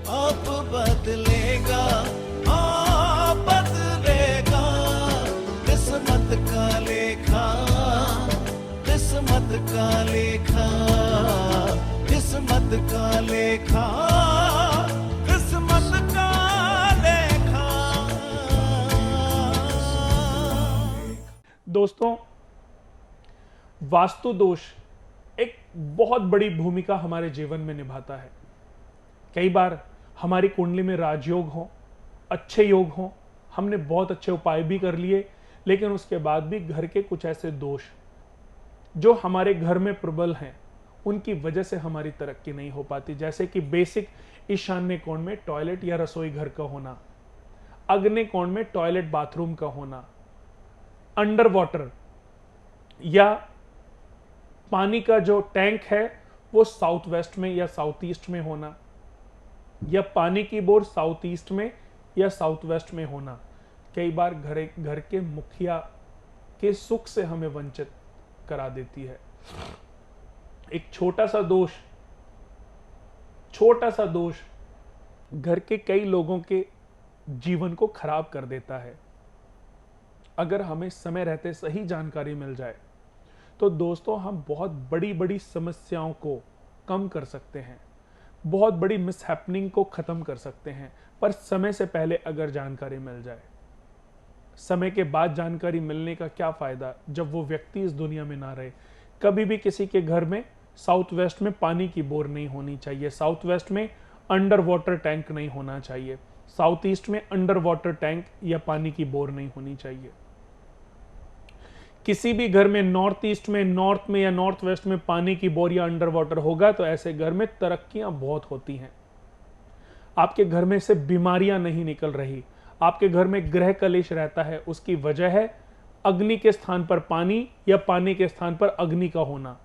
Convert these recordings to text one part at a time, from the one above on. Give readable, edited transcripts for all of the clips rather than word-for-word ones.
अब बदलेगा, हाँ बदलेगा, किस्मत का लेखा, किस्मत का लेखा, किस्मत का लेखा, किस्मत का लेखा। दोस्तों, वास्तु दोष एक बहुत बड़ी भूमिका हमारे जीवन में निभाता है। कई बार हमारी कुंडली में राजयोग हो, अच्छे योग हो, हमने बहुत अच्छे उपाय भी कर लिए, लेकिन उसके बाद भी घर के कुछ ऐसे दोष जो हमारे घर में प्रबल हैं, उनकी वजह से हमारी तरक्की नहीं हो पाती। जैसे कि बेसिक ईशान्य कोण में टॉयलेट या रसोई घर का होना, आग्नेय कोण में टॉयलेट बाथरूम का होना, अंडर वाटर या पानी का जो टैंक है वो साउथ वेस्ट में या साउथ ईस्ट में होना, या पानी की बोर साउथ ईस्ट में या साउथ वेस्ट में होना, कई बार घर के मुखिया के सुख से हमें वंचित करा देती है। एक छोटा सा दोष घर के कई लोगों के जीवन को खराब कर देता है। अगर हमें समय रहते सही जानकारी मिल जाए तो दोस्तों हम बहुत बड़ी बड़ी समस्याओं को कम कर सकते हैं, बहुत बड़ी मिसहैपनिंग को खत्म कर सकते हैं। पर समय से पहले अगर जानकारी मिल जाए, समय के बाद जानकारी मिलने का क्या फायदा जब वो व्यक्ति इस दुनिया में ना रहे। कभी भी किसी के घर में साउथ वेस्ट में पानी की बोर नहीं होनी चाहिए, साउथ वेस्ट में अंडर वाटर टैंक नहीं होना चाहिए, साउथ ईस्ट में अंडर वाटर टैंक या पानी की बोर नहीं होनी चाहिए। किसी भी घर में नॉर्थ ईस्ट में, नॉर्थ में या नॉर्थ वेस्ट में पानी की बोर या अंडर वाटर होगा तो ऐसे घर में तरक्कियां बहुत होती हैं। आपके घर में से बीमारियां नहीं निकल रही, आपके घर में ग्रह कलेश रहता है, उसकी वजह है अग्नि के स्थान पर पानी या पानी के स्थान पर अग्नि का होना।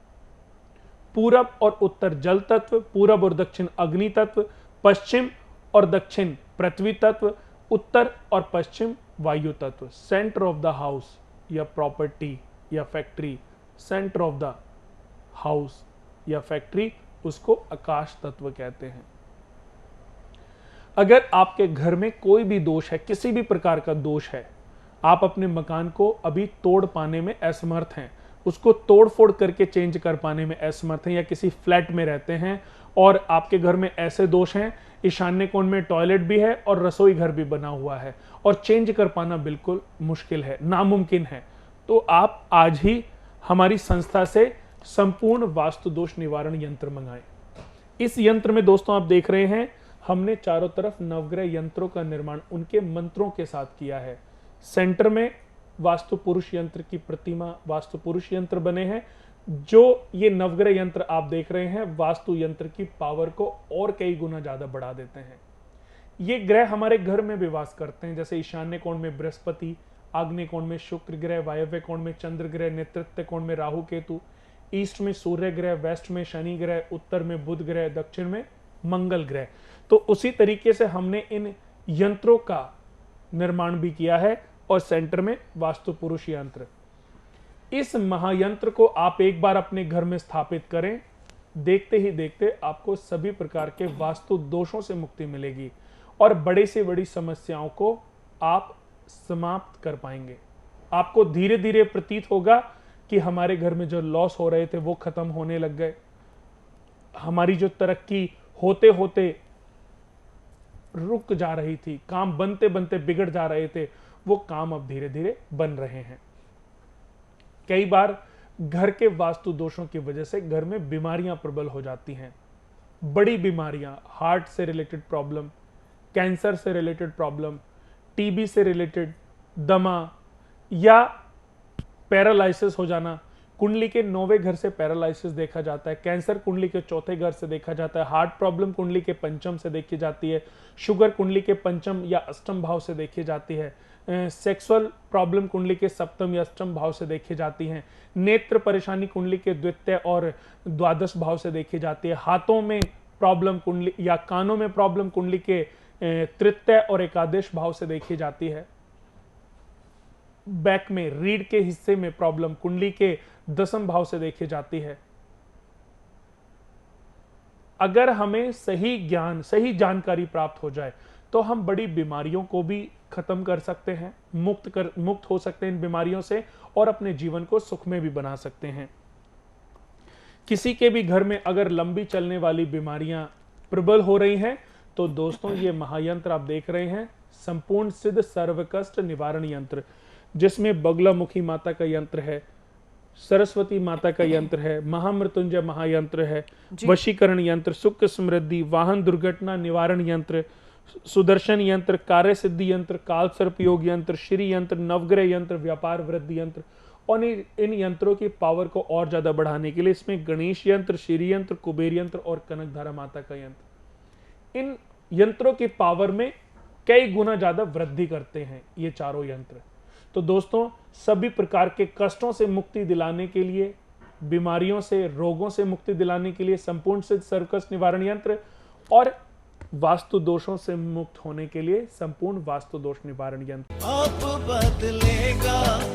पूरब और उत्तर जल तत्व, पूरब और दक्षिण अग्नि तत्व, पश्चिम और दक्षिण पृथ्वी तत्व, उत्तर और पश्चिम वायु तत्व। सेंटर ऑफ द हाउस या प्रॉपर्टी या factory, centre of the house या फैक्ट्री, उसको आकाश तत्व कहते हैं। अगर आपके घर में कोई भी दोष है, किसी भी प्रकार का दोष है, आप अपने मकान को अभी तोड़ पाने में असमर्थ हैं, उसको तोड़ फोड़ करके चेंज कर पाने में असमर्थ हैं, या किसी फ्लैट में रहते हैं और आपके घर में ऐसे दोष हैं, ईशान्य कोण में टॉयलेट भी है और रसोई घर भी बना हुआ है और चेंज कर पाना बिल्कुल मुश्किल है, नामुमकिन है, तो आप आज ही हमारी संस्था से संपूर्ण वास्तु दोष निवारण यंत्र मंगाएं। इस यंत्र में दोस्तों आप देख रहे हैं हमने चारों तरफ नवग्रह यंत्रों का निर्माण उनके मंत्रों के साथ किया है। सेंटर में वास्तु पुरुष यंत्र की प्रतिमा, वास्तु पुरुष यंत्र बने हैं। जो ये नवग्रह यंत्र आप देख रहे हैं वास्तु यंत्र की पावर को और कई गुना ज्यादा बढ़ा देते हैं। ये ग्रह हमारे घर में भी वास करते हैं, जैसे ईशान्य कोण में बृहस्पति, आग्नेय कोण में शुक्र ग्रह, वायव्य कोण में चंद्र ग्रह, नेतृत्व कोण में राहु केतु, ईस्ट में सूर्य ग्रह, वेस्ट में शनि ग्रह, उत्तर में बुध ग्रह, दक्षिण में मंगल ग्रह। तो उसी तरीके से हमने इन यंत्रों का निर्माण भी किया है और सेंटर में वास्तु पुरुष यंत्र। इस महायंत्र को आप एक बार अपने घर में स्थापित करें, देखते ही देखते आपको सभी प्रकार के वास्तु दोषों से मुक्ति मिलेगी और बड़े से बड़ी समस्याओं को आप समाप्त कर पाएंगे। आपको धीरे धीरे प्रतीत होगा कि हमारे घर में जो लॉस हो रहे थे वो खत्म होने लग गए, हमारी जो तरक्की होते होते रुक जा रही थी, काम बनते बनते बिगड़ जा रहे थे, वो काम अब धीरे धीरे बन रहे हैं। कई बार घर के वास्तु दोषों की वजह से घर में बीमारियां प्रबल हो जाती हैं, बड़ी बीमारियां, हार्ट से रिलेटेड प्रॉब्लम, कैंसर से रिलेटेड प्रॉब्लम, टीबी से रिलेटेड, दमा या पैरालिसिस हो जाना। कुंडली के 9वें घर से पैरालिसिस देखा जाता है, कैंसर कुंडली के 4थे घर से देखा जाता है, हार्ट प्रॉब्लम कुंडली के 5म से देखी जाती है, शुगर कुंडली के 5म या 8म भाव से देखी जाती है, सेक्सुअल प्रॉब्लम कुंडली के 7म या 8म भाव से देखी जाती हैं, नेत्र परेशानी कुंडली के 2य और 12 भाव से देखी जाती है, हाथों में प्रॉब्लम कुंडली या कानों में प्रॉब्लम कुंडली के 3य और 11 भाव से देखी जाती है, बैक में रीढ़ के हिस्से में प्रॉब्लम कुंडली के 10म भाव से देखी जाती है। अगर हमें सही ज्ञान, सही जानकारी प्राप्त हो जाए तो हम बड़ी बीमारियों को भी खत्म कर सकते हैं, मुक्त हो सकते हैं इन बीमारियों से, और अपने जीवन को सुखमय भी बना सकते हैं। किसी के भी घर में अगर लंबी चलने वाली बीमारियां प्रबल हो रही हैं तो दोस्तों ये महायंत्र आप देख रहे हैं, संपूर्ण सिद्ध सर्व कष्ट निवारण यंत्र, जिसमें बगलामुखी माता का यंत्र है, सरस्वती माता का यंत्र है, महामृत्युंजय महायंत्र है, वशीकरण यंत्र, सुख समृद्धि, वाहन दुर्घटना निवारण यंत्र, सुदर्शन यंत्र, कार्य सिद्धि यंत्र, काल सर्प योग यंत्र, श्री यंत्र, नवग्रह यंत्र, व्यापार वृद्धि यंत्र। और इन यंत्रों की पावर को और ज्यादा बढ़ाने के लिए इसमें गणेश यंत्र, श्री यंत्र, कुबेर यंत्र और कनकधारा माता का यंत्र, इन यंत्रों की पावर में कई गुना ज्यादा वृद्धि करते हैं ये चारों यंत्र। तो दोस्तों सभी प्रकार के कष्टों से मुक्ति दिलाने के लिए, बीमारियों से, रोगों से मुक्ति दिलाने के लिए संपूर्ण सिद्ध सर्वकष्ट निवारण यंत्र, और वास्तु दोषों से मुक्त होने के लिए संपूर्ण वास्तु दोष निवारण यंत्र। अब बदलेगा